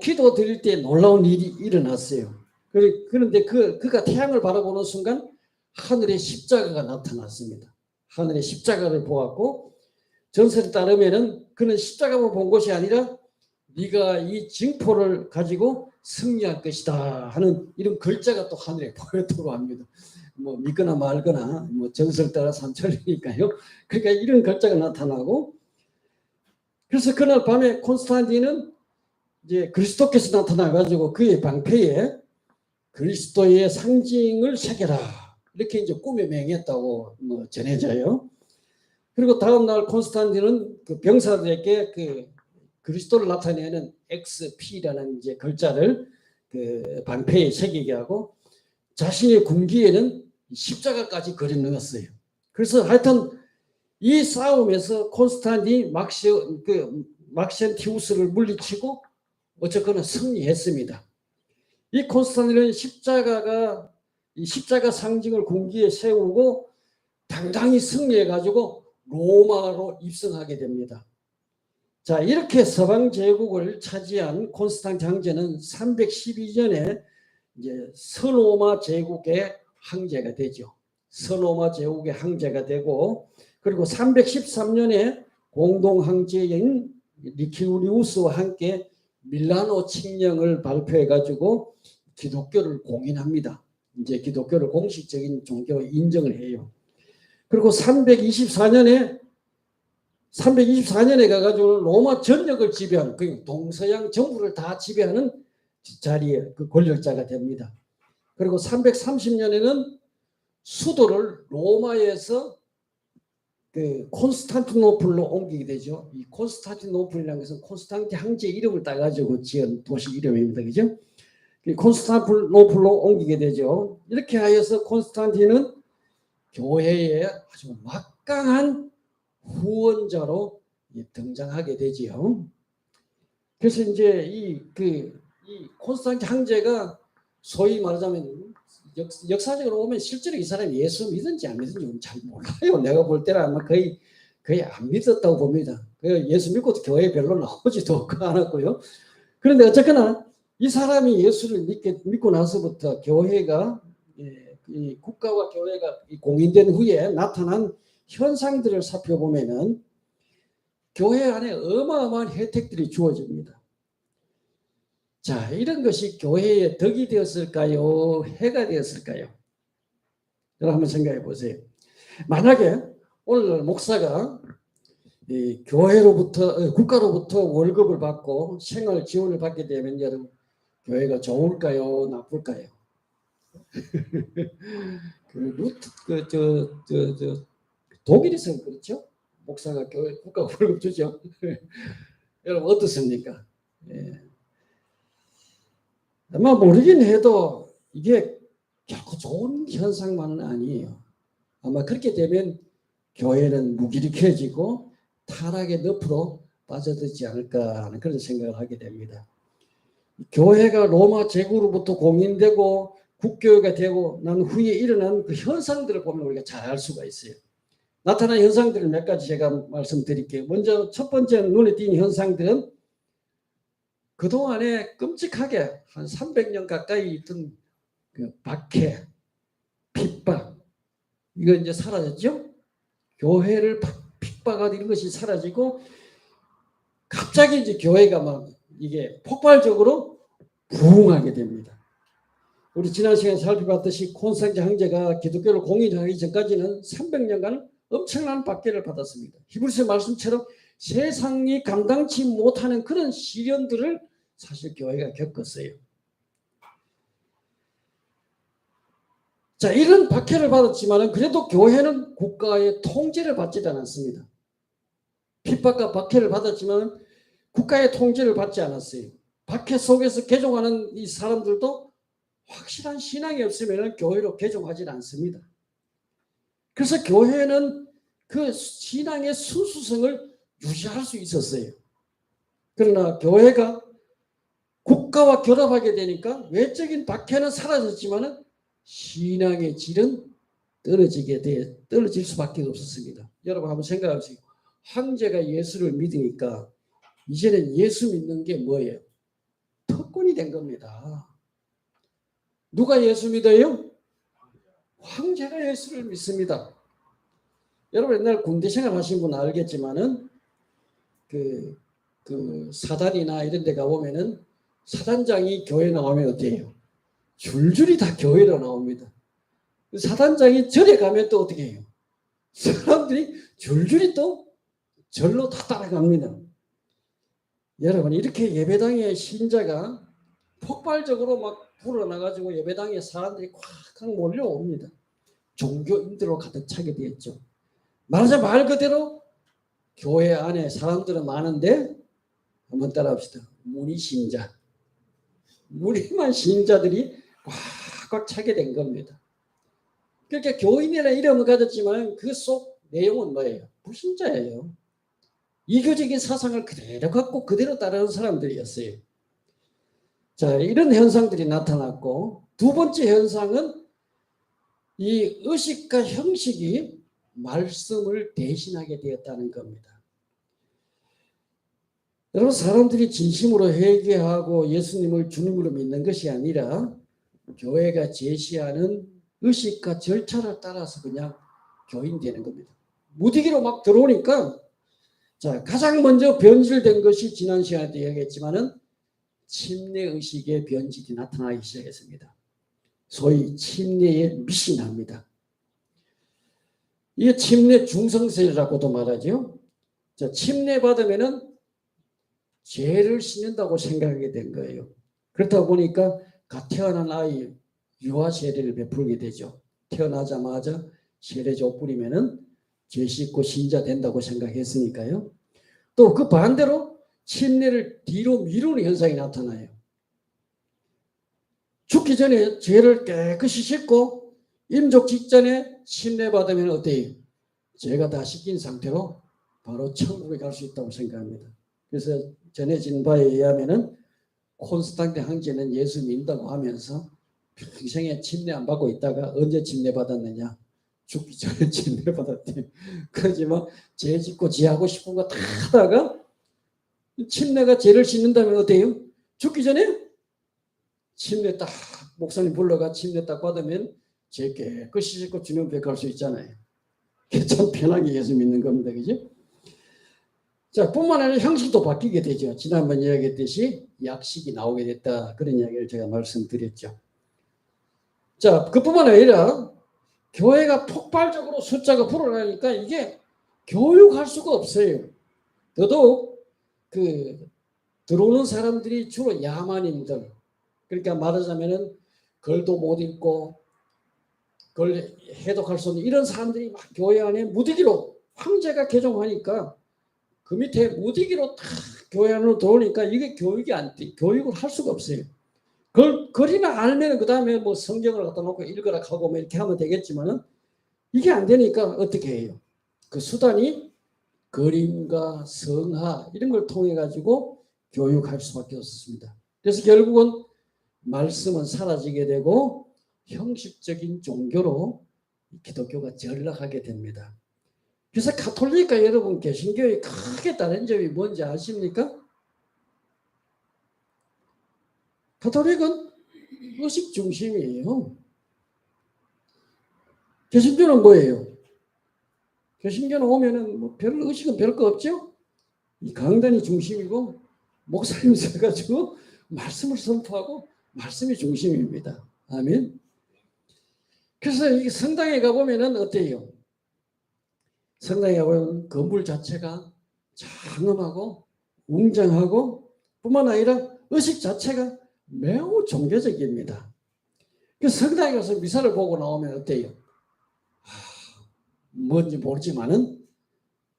기도 드릴 때 놀라운 일이 일어났어요. 그런데 그가 태양을 바라보는 순간 하늘에 십자가가 나타났습니다. 하늘에 십자가를 보았고 전설에 따르면은 그는 십자가만 본 것이 아니라 네가 이 징표를 가지고 승리할 것이다 하는 이런 글자가 또 하늘에 보였다고 합니다. 뭐 믿거나 말거나 뭐 정설 따라 산천이니까요. 그러니까 이런 글자가 나타나고 그래서 그날 밤에 콘스탄틴은 이제 그리스도께서 나타나가지고 그의 방패에 그리스도의 상징을 새겨라 이렇게 이제 꿈에 맹했다고 뭐 전해져요. 그리고 다음 날 콘스탄틴은 그 병사들에게 그 그리스도를 나타내는 XP라는 이제 글자를 그 방패에 새기게 하고 자신의 군기에는 십자가까지 그려 넣었어요. 그래서 하여튼 이 싸움에서 콘스탄틴이 막센티우스를 물리치고 어쨌거나 승리했습니다. 이 콘스탄틴은 이 십자가 상징을 군기에 세우고 당당히 승리해가지고 로마로 입성하게 됩니다. 자, 이렇게 서방 제국을 차지한 콘스탄틴 황제는 312년에 이제 서로마 제국의 황제가 되죠. 서로마 제국의 황제가 되고 그리고 313년에 공동 황제인 리키우리우스와 함께 밀라노 칙령을 발표해 가지고 기독교를 공인합니다. 이제 기독교를 공식적인 종교로 인정을 해요. 그리고 324년에 가가지고 로마 전역을 지배하는 그 동서양 정부를 다 지배하는 자리에 그 권력자가 됩니다. 그리고 330년에는 수도를 로마에서 그 콘스탄티노플로 옮기게 되죠. 이 콘스탄티노플이라는 것은 콘스탄틴 황제 이름을 따가지고 지은 도시 이름입니다. 그죠? 콘스탄티노플로 옮기게 되죠. 이렇게 하여서 콘스탄틴은 교회의 아주 막강한 후원자로 등장하게 되지요. 그래서 이제 이 콘스탄틴 황제가 소위 말하자면 역사적으로 보면 실제로 이 사람이 예수 믿은지 안 믿은지 잘 몰라요. 내가 볼 때는 아마 거의 안 믿었다고 봅니다. 예수 믿고 교회에 별로 나오지도 않았고요. 그런데 어쨌거나 이 사람이 예수를 믿고 나서부터 교회가 이 국가와 교회가 공인된 후에 나타난 현상들을 살펴보면은 교회 안에 어마어마한 혜택들이 주어집니다. 자, 이런 것이 교회에 덕이 되었을까요? 해가 되었을까요? 여러분 한번 생각해 보세요. 만약에 오늘 목사가 국가로부터 월급을 받고 생활 지원을 받게 되면 여러분 교회가 좋을까요? 나쁠까요? 독일에서는 그렇죠. 목사가 국가 월급 주죠. 여러분 어떻습니까? 예. 아마 모르긴 해도 이게 결코 좋은 현상만은 아니에요. 아마 그렇게 되면 교회는 무기력해지고 타락의 늪으로 빠져들지 않을까 하는 그런 생각을 하게 됩니다. 교회가 로마 제국으로부터 공인되고 국교회가 되고 난 후에 일어난 그 현상들을 보면 우리가 잘 알 수가 있어요. 나타난 현상들을 몇 가지 제가 말씀드릴게요. 먼저 첫 번째 눈에 띄는 현상들은 그동안에 끔찍하게 한 300년 가까이 있던 그 박해, 핍박, 이거 이제 사라졌죠? 교회를 핍박하는 것이 사라지고 갑자기 이제 교회가 막 이게 폭발적으로 부흥하게 됩니다. 우리 지난 시간에 살펴봤듯이 콘스탄틴 황제가 기독교를 공인하기 전까지는 300년간 엄청난 박해를 받았습니다. 히브리서 말씀처럼 세상이 감당치 못하는 그런 시련들을 사실 교회가 겪었어요. 자, 이런 박해를 받았지만 그래도 교회는 국가의 통제를 받지 않았습니다. 핍박과 박해를 받았지만 국가의 통제를 받지 않았어요. 박해 속에서 개종하는 이 사람들도 확실한 신앙이 없으면 교회로 개종하지 않습니다. 그래서 교회는 그 신앙의 순수성을 유지할 수 있었어요. 그러나 교회가 국가와 결합하게 되니까 외적인 박해는 사라졌지만 신앙의 질은 떨어질 수밖에 없었습니다. 여러분 한번 생각해 보세요. 황제가 예수를 믿으니까 이제는 예수 믿는 게 뭐예요? 특권이 된 겁니다. 누가 예수 믿어요? 황제가 예수를 믿습니다. 여러분 옛날 군대 생활 하신 분 알겠지만은 그 사단이나 이런 데 가보면은 사단장이 교회 나오면 어때요? 줄줄이 다 교회로 나옵니다. 사단장이 절에 가면 또 어떻게 해요? 사람들이 줄줄이 또 절로 다 따라갑니다. 여러분 이렇게 예배당에 신자가 폭발적으로 막 불어나가지고 예배당에 사람들이 꽉 몰려옵니다. 종교인들로 가득 차게 되었죠. 말하자 말 그대로 교회 안에 사람들은 많은데 한번 따라합시다. 무리신자. 무리만 신자들이 꽉꽉 차게 된 겁니다. 그러니까 교인이라는 이름을 가졌지만 그 속 내용은 뭐예요? 불신자예요. 이교적인 사상을 그대로 갖고 그대로 따르는 사람들이었어요. 자, 이런 현상들이 나타났고 두 번째 현상은 이 의식과 형식이 말씀을 대신하게 되었다는 겁니다. 여러분 사람들이 진심으로 회개하고 예수님을 주님으로 믿는 것이 아니라 교회가 제시하는 의식과 절차를 따라서 그냥 교인 되는 겁니다. 무디기로 막 들어오니까 자 가장 먼저 변질된 것이 지난 시간에도 이야기했지만은 침례의식의 변질이 나타나기 시작했습니다. 소위 침례에 미신합니다. 이게 침례 중성세라고도 말하죠. 자, 침례 받으면은 죄를 씻는다고 생각하게 된 거예요. 그렇다 보니까 갓 태어난 아이 유아 세례를 베풀게 되죠. 태어나자마자 세례조 뿌리면은 죄 씻고 신자 된다고 생각했으니까요. 또 그 반대로 침례를 뒤로 미루는 현상이 나타나요. 죽기 전에 죄를 깨끗이 씻고 임종 직전에 침례 받으면 어때요? 죄가 다 씻긴 상태로 바로 천국에 갈 수 있다고 생각합니다. 그래서 전해진 바에 의하면은 콘스탄틴 황제는 예수 믿는다고 하면서 평생에 침례 안 받고 있다가 언제 침례 받았느냐? 죽기 전에 침례 받았대. 그러지 뭐 죄 짓고 지하고 싶은 거 다 하다가 침례가 죄를 씻는다면 어때요? 죽기 전에 침례 딱 목사님 불러가 침례 딱 받으면 죄 깨끗이 씻고 주님 뵙게 갈 수 있잖아요. 참 편하게 예수 믿는 겁니다. 그죠? 자, 뿐만 아니라 형식도 바뀌게 되죠. 지난번 이야기했듯이 약식이 나오게 됐다. 그런 이야기를 제가 말씀드렸죠. 자, 그뿐만 아니라 교회가 폭발적으로 숫자가 불어나니까 이게 교육할 수가 없어요. 더더욱 들어오는 사람들이 주로 야만인들. 그러니까 말하자면은 글도 못 읽고 글 해독할 수 없는 이런 사람들이 막 교회 안에 무디기로 황제가 개종하니까 그 밑에 무디기로 다 교회 안으로 들어오니까 이게 교육이 안 돼. 교육을 할 수가 없어요. 글이나 알면 그 다음에 뭐 성경을 갖다 놓고 읽으라 하고 뭐 이렇게 하면 되겠지만은 이게 안 되니까 어떻게 해요? 그 수단이 그림과 성화 이런 걸 통해 가지고 교육할 수밖에 없었습니다. 그래서 결국은 말씀은 사라지게 되고 형식적인 종교로 기독교가 전락하게 됩니다. 그래서 가톨릭과 여러분 개신교의 크게 다른 점이 뭔지 아십니까? 가톨릭은 의식 중심이에요. 개신교는 뭐예요? 개신교는 오면은 뭐 별 의식은 별거 없죠? 이 강단이 중심이고 목사님 서가지고 말씀을 선포하고 말씀이 중심입니다. 아멘. 그래서 이 성당에 가보면은 어때요? 성당에 가보면 건물 자체가 장엄하고 웅장하고 뿐만 아니라 의식 자체가 매우 종교적입니다. 그래서 성당에 가서 미사를 보고 나오면 어때요? 뭔지 모르지만은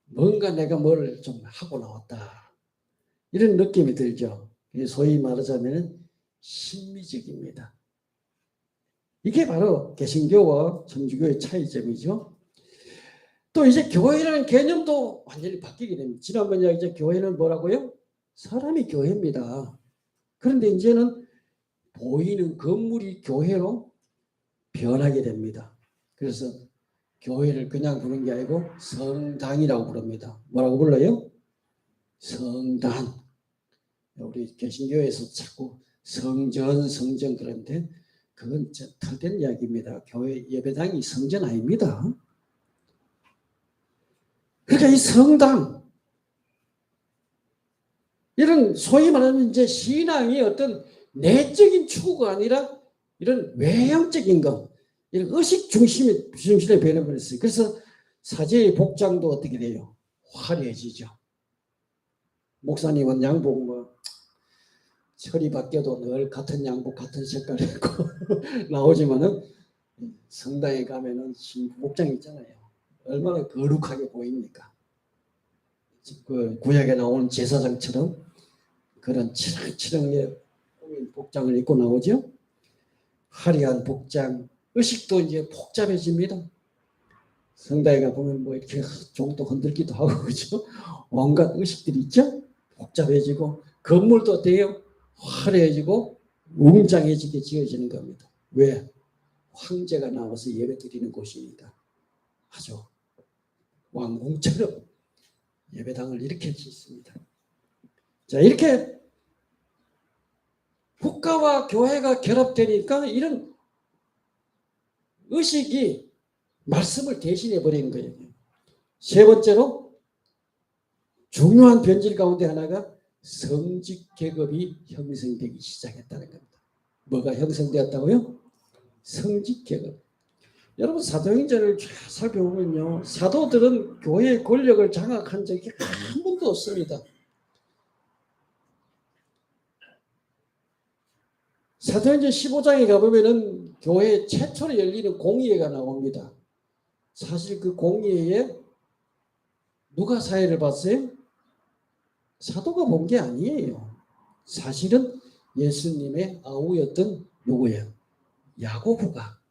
뭔가 내가 뭘 좀 하고 나왔다. 이런 느낌이 들죠. 소위 말하자면 신미적입니다. 이게 바로 개신교와 천주교의 차이점이죠. 또 이제 교회라는 개념도 완전히 바뀌게 됩니다. 지난번 이야기 교회는 뭐라고요? 사람이 교회입니다. 그런데 이제는 보이는 건물이 교회로 변하게 됩니다. 그래서 교회를 그냥 부르는 게 아니고 성당이라고 부릅니다. 뭐라고 불러요? 성당. 우리 개신교에서 자꾸 성전 그런데 그건 털된 이야기입니다. 교회 예배당이 성전 아닙니다. 그러니까 이 성당 이런 소위 말하는 이제 신앙이 어떤 내적인 추구가 아니라 이런 외형적인 것, 이런 의식 중심에 변해버렸어요. 그래서 사제의 복장도 어떻게 돼요? 화려해지죠. 목사님은 양복 뭐 철이 바뀌어도 늘 같은 양복 같은 색깔 입고 나오지만은 성당에 가면은 복장 있잖아요. 얼마나 거룩하게 보입니까? 그 구약에 나오는 제사장처럼 그런 치렁치렁의 복장을 입고 나오죠. 화려한 복장, 의식도 이제 복잡해집니다. 성당에 가보면 뭐 이렇게 종도 흔들기도 하고 그죠? 온갖 의식들이 있죠. 복잡해지고 건물도 어때요? 화려해지고 웅장해지게 지어지는 겁니다. 왜? 황제가 나와서 예배드리는 곳이니까. 아주 왕궁처럼 예배당을 이렇게 짓습니다. 자, 이렇게 국가와 교회가 결합되니까 이런 의식이 말씀을 대신해 버리는 거예요. 세 번째로 중요한 변질 가운데 하나가 성직 계급이 형성되기 시작했다는 겁니다. 뭐가 형성되었다고요? 성직 계급. 여러분 사도행전을 쫙 살펴보면요. 사도들은 교회의 권력을 장악한 적이 한 번도 없습니다. 사도행전 15장에 가보면은 교회 최초로 열리는 공의회가 나옵니다. 사실 그 공의회에 누가 사회를 봤어요? 사도가 본 게 아니에요. 사실은 예수님의 아우였던 누구예요? 야고보가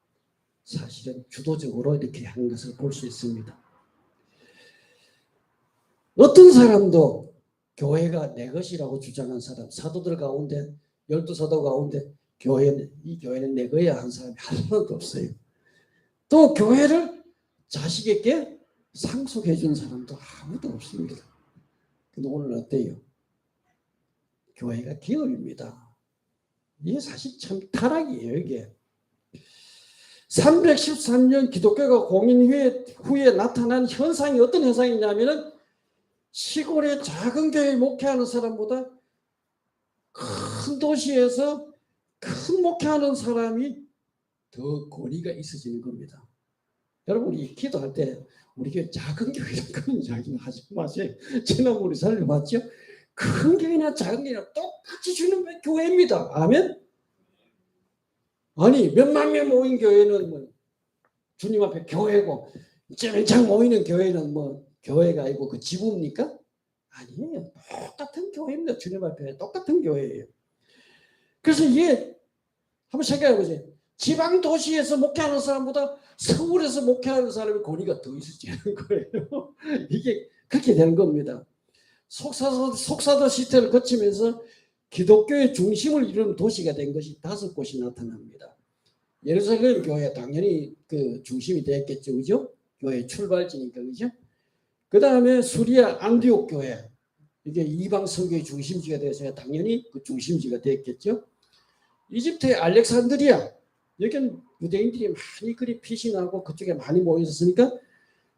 사실은 주도적으로 이렇게 한 것을 볼 수 있습니다. 어떤 사람도 교회가 내 것이라고 주장한 사람, 사도들 가운데 12사도 가운데 이 교회는 내 거야 한 사람이 하나도 없어요. 또 교회를 자식에게 상속해 준 사람도 아무도 없습니다. 근데 오늘 어때요? 교회가 기업입니다. 이게 사실 참 타락이에요. 이게 313년 기독교가 공인 후에 나타난 현상이 어떤 현상이냐면은 시골의 작은 교회에 목회하는 사람보다 큰 도시에서 큰 목회하는 사람이 더 권위가 있어지는 겁니다. 여러분 우리 기도할 때 우리 교회 작은 교회랑 큰 이야기는 하지 마세요. 지난 우리 살려봤죠? 큰 교회나 작은 교회나 똑같이 주는 교회입니다. 아멘? 아니 몇만 명 모인 교회는 뭐 주님 앞에 교회고 짱짱 모이는 교회는 뭐 교회가 아니고 그 지부입니까? 아니에요. 똑같은 교회입니다. 주님 앞에 똑같은 교회예요. 그래서 이게 한번 생각해 보세요. 지방 도시에서 목회하는 사람보다 서울에서 목회하는 사람의 권위가 더 있어지는 거예요. 이게 그렇게 되는 겁니다. 속사도 시대를 거치면서 기독교의 중심을 이루는 도시가 된 것이 5곳이 나타납니다. 예루살렘 교회 당연히 그 중심이 됐겠죠, 그죠? 교회 출발지니까, 그죠? 그 다음에 수리아 안디옥 교회, 이게 이방 선교의 중심지가 되어서 당연히 그 중심지가 됐겠죠. 이집트의 알렉산드리아, 여기는 유대인들이 많이 그리 피신하고 그쪽에 많이 모여 있었으니까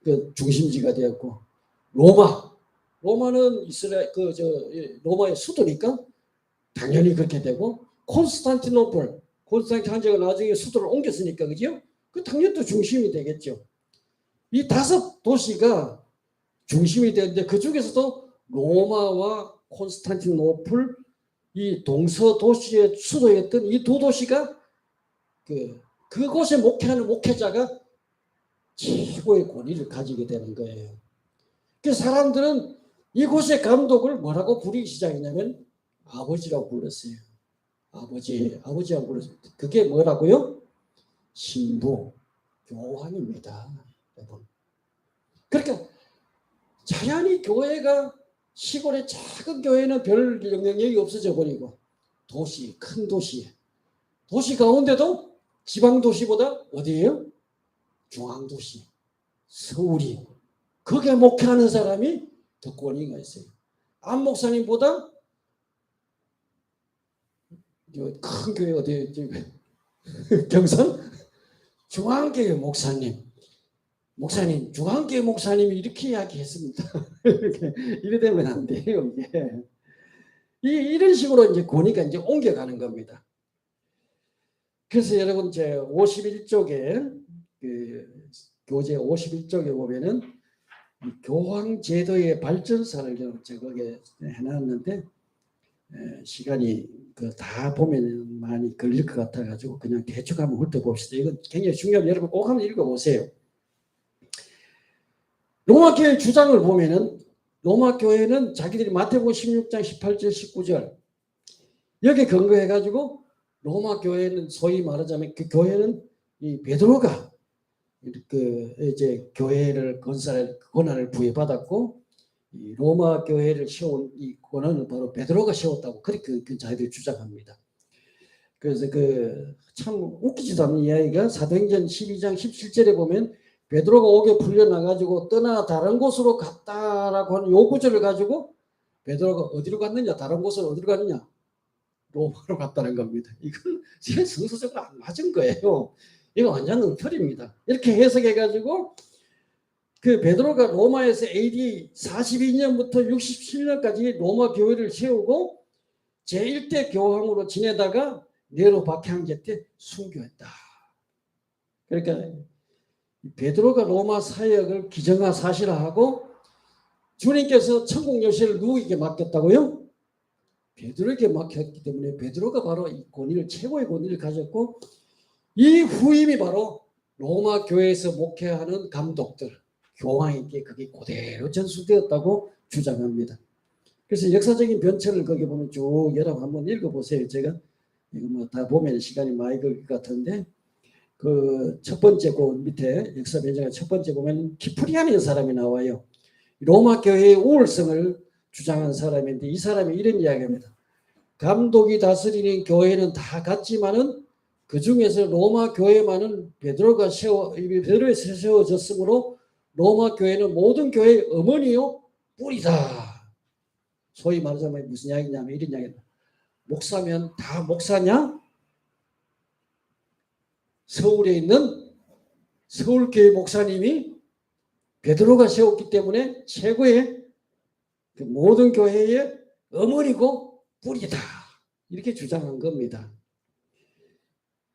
그 중심지가 되었고, 로마는 로마의 수도니까 당연히 그렇게 되고, 콘스탄티노플 황제가 나중에 수도를 옮겼으니까 그죠? 그 당연히 또 중심이 되겠죠. 이 5도시가 중심이 되는데 그 중에서도 로마와 콘스탄티노플 이 동서 도시의 수도였던 이 2도시가 그곳에 목회하는 목회자가 최고의 권위를 가지게 되는 거예요. 그래서 사람들은 이곳의 감독을 뭐라고 부르기 시작했냐면 아버지라고 불렀어요. 아버지라고 불렀어요. 그게 뭐라고요? 신부 교황입니다. 여러분. 그러니까 자연히 교회가 시골의 작은 교회는 별 영향력이 없어져 버리고 큰 도시 가운데도 지방 도시보다 어디예요? 중앙도시 서울이 거기에 목회하는 사람이 더 권위가 있어요. 안 목사님보다 큰 교회 어디 경상 중앙교회 목사님 중앙교회 목사님이 이렇게 이야기했습니다. 이래 되면 안 돼요. 이게. 이런 식으로 이제 권위가 이제 옮겨가는 겁니다. 그래서 여러분 제 51쪽에 그 교재 51쪽에 보면은 교황 제도의 발전사를 제가 거기에 해놨는데 시간이 다 보면 많이 걸릴 것 같아가지고 그냥 대충 한번 훑어봅시다. 이건 굉장히 중요합니다. 여러분 꼭 한번 읽어보세요. 로마 교회 주장을 보면은 로마 교회는 자기들이 마태복음 16장 18절 19절 여기 근거해가지고 로마 교회는 소위 말하자면 그 교회는 이 베드로가 이제 교회를 건설할 권한을 부여받았고 이 로마 교회를 세운 이 권한은 바로 베드로가 세웠다고 그렇게 자기들이 주장합니다. 그래서 참 웃기지도 않는 이야기가 사도행전 12장 17절에 보면 베드로가 옥에 풀려나가지고 떠나 다른 곳으로 갔다라고 하는 요 구절을 가지고 베드로가 어디로 갔느냐 다른 곳으로 어디로 갔느냐 로마로 갔다는 겁니다. 이건 제 성서적으로 안 맞은 거예요. 이거 완전 엉터리입니다. 이렇게 해석해가지고 그 베드로가 로마에서 AD 42년부터 67년까지 로마 교회를 세우고 제1대 교황으로 지내다가 네로 박해항제 때 순교했다. 그러니까 베드로가 로마 사역을 기정화 사실화하고 주님께서 천국 열쇠를 누구에게 맡겼다고요? 베드로에게 맡겼기 때문에 베드로가 바로 이 권위를 최고의 권위를 가졌고 이 후임이 바로 로마 교회에서 목회하는 감독들 교황에게 그게 그대로 전수되었다고 주장합니다. 그래서 역사적인 변천을 거기 보면 쭉 여러분 한번 읽어보세요. 제가 이거 뭐 다 보면 시간이 많이 걸릴 것 같은데 그 첫 번째 그 밑에 역사 변천의 첫 번째 보면 키프리안이라는 사람이 나와요. 로마 교회의 우월성을 주장한 사람인데 이 사람이 이런 이야기합니다. 감독이 다스리는 교회는 다 같지만은 그 중에서 로마 교회만은 베드로에서 세워졌으므로 로마 교회는 모든 교회의 어머니요 뿌리다. 소위 말하자면 무슨 이야기냐면 이런 이야기입니다. 목사면 다 목사냐? 서울에 있는 서울교회 목사님이 베드로가 세웠기 때문에 최고의 그 모든 교회의 어머니고 뿌리다. 이렇게 주장한 겁니다.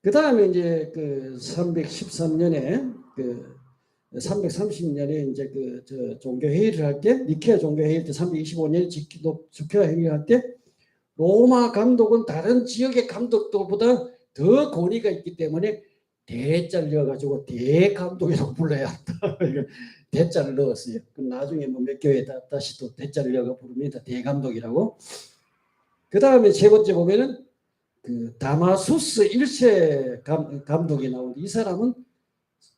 그 다음에 이제 그 313년에 330년에 이제 종교회의를 할 때, 니케아 종교회의 때 325년에 집회회의를 할 때, 로마 감독은 다른 지역의 감독들보다 더 권위가 있기 때문에 대자를 넣어가지고 대감독이라고 불러야 한다. 대자를 넣었어요. 그럼 나중에 뭐 몇 교회에 다시 또 대자를 넣어 부릅니다. 대감독이라고. 그 다음에 세 번째 보면은 그 다마수스 1세 감독이 나오는데 이 사람은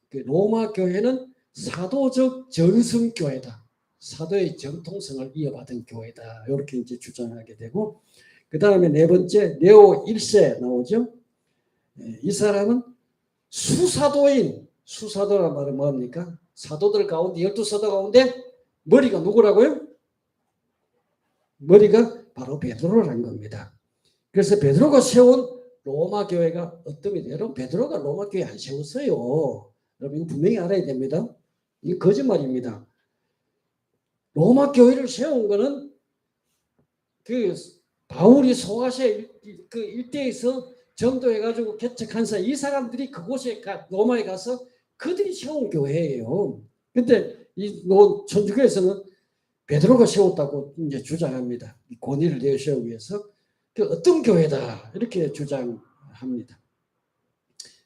그 로마 교회는 사도적 전승교회다. 사도의 정통성을 이어받은 교회다. 이렇게 이제 주장하게 되고 그 다음에 네 번째 네오 1세 나오죠. 이 사람은 수사도란 말은 뭡니까? 사도들 가운데 12사도 가운데 머리가 누구라고요? 머리가 바로 베드로라는 겁니다. 그래서 베드로가 세운 로마 교회가 어떤 게 여러분 베드로가 로마 교회 안 세웠어요. 여러분 이거 분명히 알아야 됩니다. 이거 거짓말입니다. 로마 교회를 세운 거는 그 바울이 소아시아 그 일대에서 전도해가지고 개척한 이 사람들이 그곳에 로마에 가서 그들이 세운 교회예요. 근데 이 천주교에서는 베드로가 세웠다고 이제 주장합니다. 권위를 내세우기 위해서 그 어떤 교회다 이렇게 주장합니다.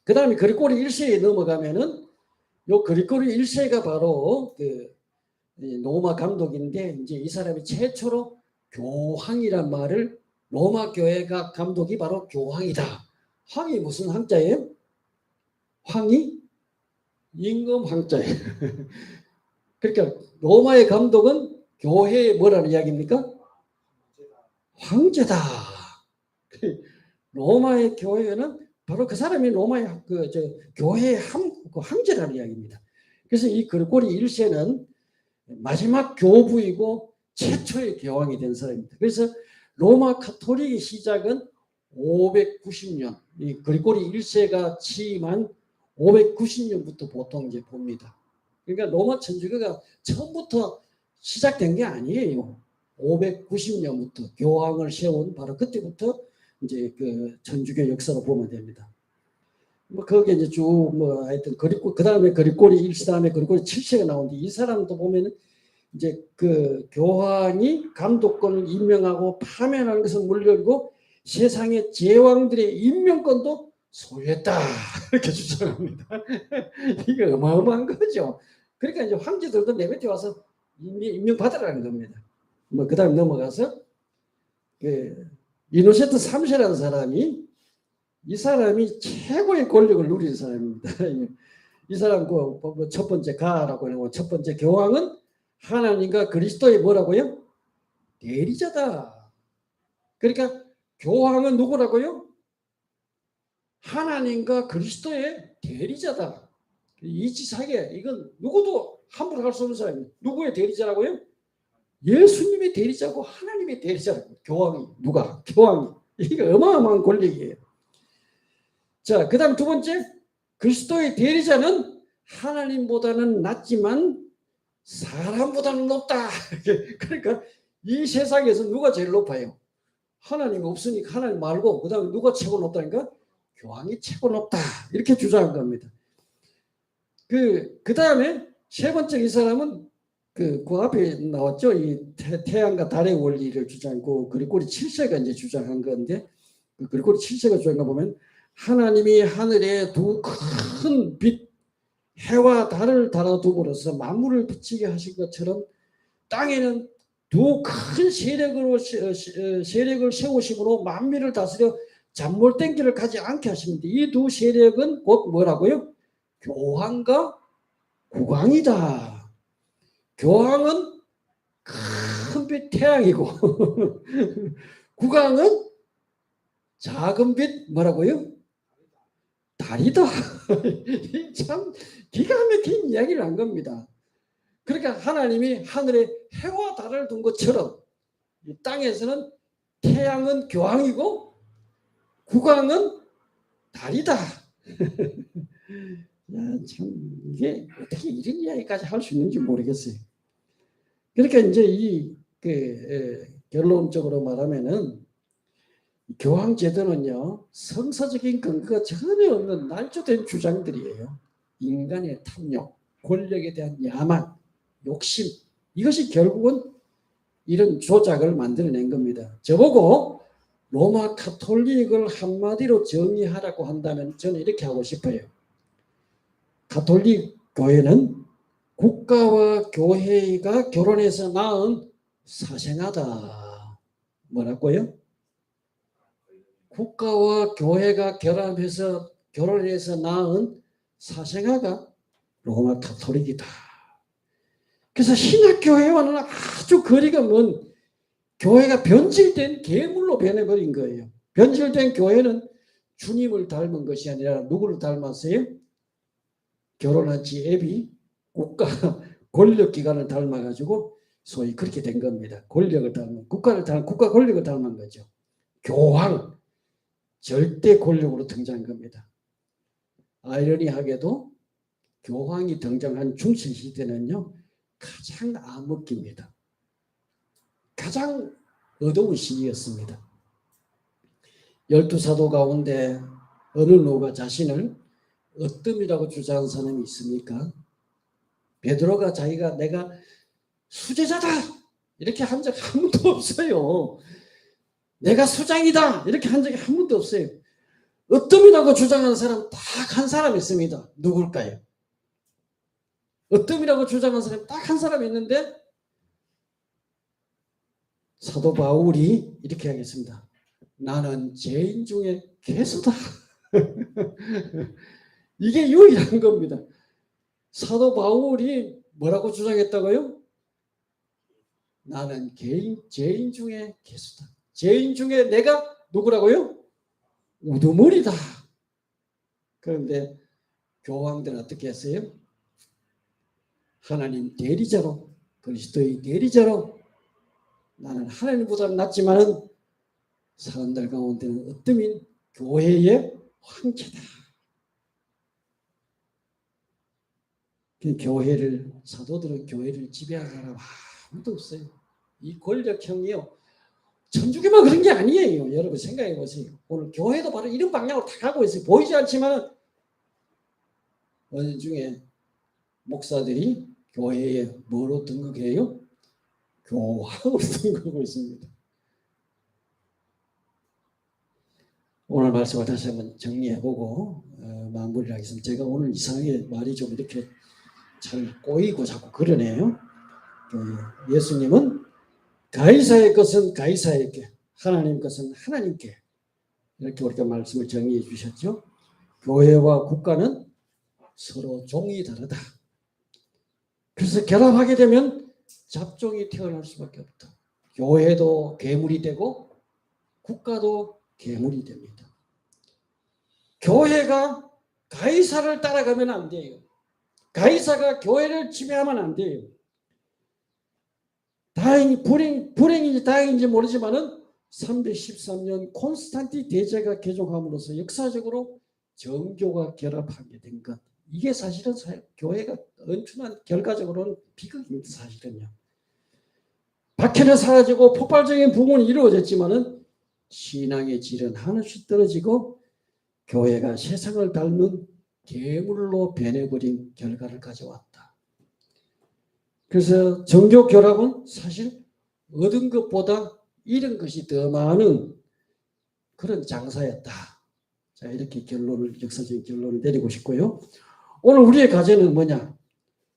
그 다음에 그리고리 1세에 넘어가면은 요 그리고리 1세가 바로 그 로마 감독인데 이제 이 사람이 최초로 교황이란 말을 로마 교회가 감독이 바로 교황이다. 황이 무슨 황자예요? 황이 임금 황자예요. 그러니까 로마의 감독은 교회의 뭐라는 이야기입니까? 황제다. 로마의 교회는 바로 그 사람이 로마의 교회의 황제라는 이야기입니다. 그래서 이 그리고리 1세는 마지막 교부이고 최초의 교황이 된 사람입니다. 그래서 로마 카톨릭의 시작은 590년, 이 그리고리 1세가 취임한 590년부터 보통 이제 봅니다. 그러니까 로마 천주교가 처음부터 시작된 게 아니에요. 590년부터 교황을 세운 바로 그때부터 이제 그 천주교 역사로 보면 됩니다. 뭐 거기에 이제 쭉 뭐 하여튼 그리고 그 다음에 그리고리 1세 다음에 그리고리 7세가 나오는데 이 사람도 보면은 이제 그 교황이 감독권을 임명하고 파면하는 것을 물려주고 세상의 제왕들의 임명권도 소유했다 이렇게 주장합니다. 이게 어마어마한 거죠. 그러니까 이제 황제들도 내뱉어 와서 임명받으라는 겁니다. 뭐 그다음 넘어가서 그 이노센트 3세라는 사람이 이 사람이 최고의 권력을 누리는 사람입니다. 이 사람 첫 번째 가라고 하는 첫 번째 교황은 하나님과 그리스도의 뭐라고요? 대리자다. 그러니까 교황은 누구라고요? 하나님과 그리스도의 대리자다. 이치사계 이건 누구도 함부로 할 수 없는 사람이에요. 누구의 대리자라고요? 예수님의 대리자고 하나님의 대리자라고. 교황이 누가? 교황이. 이게 어마어마한 권력이에요. 자, 그 다음 두 번째 그리스도의 대리자는 하나님보다는 낮지만 사람보다는 높다. 그러니까 이 세상에서 누가 제일 높아요? 하나님 없으니까 하나님 말고 그 다음에 누가 최고 높다니까? 교황이 최고 높다. 이렇게 주장한 겁니다. 그 다음에 세 번째 이 사람은 그 앞에 나왔죠. 이 태양과 달의 원리를 주장하고 그리고리 7세가 이제 주장한 건데 그리고리 7세가 주장한 거 보면 하나님이 하늘에 두 큰 빛 해와 달을 달아둠으로써 만물을 비치게 하신 것처럼 땅에는 두 큰 세력을 세우심으로 만민을 다스려 잠몰된 길을 가지 않게 하십니다. 이 두 세력은 곧 뭐라고요? 교황과 국왕이다. 교황은 큰 빛 태양이고 국왕은 작은 빛 뭐라고요? 달이다. 참 기가 막힌 이야기를 한 겁니다. 그러니까 하나님이 하늘에 해와 달을 둔 것처럼 이 땅에서는 태양은 교황이고 국왕은 달이다. 야, 참 이게 어떻게 이런 이야기까지 할 수 있는지 모르겠어요. 그러니까 이제 결론적으로 말하면은 교황 제도는요 성서적인 근거가 전혀 없는 날조된 주장들이에요. 인간의 탐욕, 권력에 대한 야망, 욕심 이것이 결국은 이런 조작을 만들어낸 겁니다. 저보고 로마 가톨릭을 한마디로 정의하라고 한다면 저는 이렇게 하고 싶어요. 가톨릭 교회는 국가와 교회가 결혼해서 낳은 사생아다. 뭐라고요? 국가와 교회가 결혼해서 낳은 사생아가 로마 가톨릭이다. 그래서 신학교회와는 아주 거리가 먼 교회가 변질된 괴물로 변해버린 거예요. 변질된 교회는 주님을 닮은 것이 아니라 누구를 닮았어요? 결혼한 지 애비 국가 권력기관을 닮아가지고 소위 그렇게 된 겁니다. 권력을 닮은 국가 권력을 닮은 거죠. 교황 절대 권력으로 등장한 겁니다. 아이러니하게도 교황이 등장한 중세 시대는요 가장 암흑기입니다. 가장 어두운 시기였습니다. 12사도 가운데 어느 누가 자신을 어뜸이라고 주장한 사람이 있습니까? 베드로가 자기가 내가 수제자다 이렇게 한 적 한 번도 없어요. 내가 수장이다 이렇게 한 적이 한 번도 없어요. 어뜸이라고 주장하는 사람 딱 한 사람 있습니다. 누굴까요? 어뜸이라고 주장하는 사람 딱 한 사람 있는데 사도 바울이 이렇게 하겠습니다. 나는 죄인 중에 괴수다. 이게 유일한 겁니다. 사도 바울이 뭐라고 주장했다고요? 나는 죄인 중에 괴수다. 죄인 중에 내가 누구라고요? 우두머리다. 그런데 교황들은 어떻게 했어요? 하나님 대리자로 그리스도의 대리자로 나는 하나님보다는 낫지만은 사람들 가운데는 어떠면 교회의 황제다. 교회를 사도들은 교회를 지배한 사람 아무도 없어요. 이 권력형이요. 천주교만 그런 게 아니에요. 여러분 생각해 보세요. 오늘 교회도 바로 이런 방향으로 다 가고 있어요. 보이지 않지만 어느 중에 목사들이 교회에 뭐로 등극해요? 교황으로 등극하고 있습니다. 오늘 말씀을 다시 한번 정리해보고 마무리를 하겠습니다. 제가 오늘 이상하게 말이 좀 이렇게 잘 꼬이고 자꾸 그러네요. 예수님은 가이사의 것은 가이사에게, 하나님 것은 하나님께, 이렇게 우리가 말씀을 정리해 주셨죠. 교회와 국가는 서로 종이 다르다. 그래서 결합하게 되면 잡종이 태어날 수밖에 없다. 교회도 괴물이 되고 국가도 괴물이 됩니다. 교회가 가이사를 따라가면 안 돼요. 가이사가 교회를 지배하면 안 돼요. 다행히 불행인지 다행인지 모르지만은 313년 콘스탄티 대제가 개종함으로써 역사적으로 정교가 결합하게 된 것. 이게 사실은 교회가 엄청난 결과적으로는 비극입니다. 사실은요. 박해는 사라지고 폭발적인 부흥은 이루어졌지만은 신앙의 질은 한없이 떨어지고 교회가 세상을 닮은 괴물로 변해버린 결과를 가져왔다. 그래서 정교 결합은 사실 얻은 것보다 잃은 것이 더 많은 그런 장사였다. 자, 이렇게 역사적인 결론을 내리고 싶고요. 오늘 우리의 과제는 뭐냐?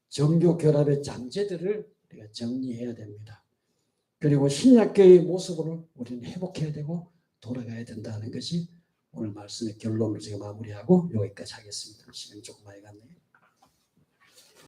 정교 결합의 잔재들을 우리가 정리해야 됩니다. 그리고 신약교회의 모습을 우리는 회복해야 되고 돌아가야 된다는 것이 오늘 말씀의 결론을 제가 마무리하고 여기까지 하겠습니다. 시간이 조금 많이 갔네요.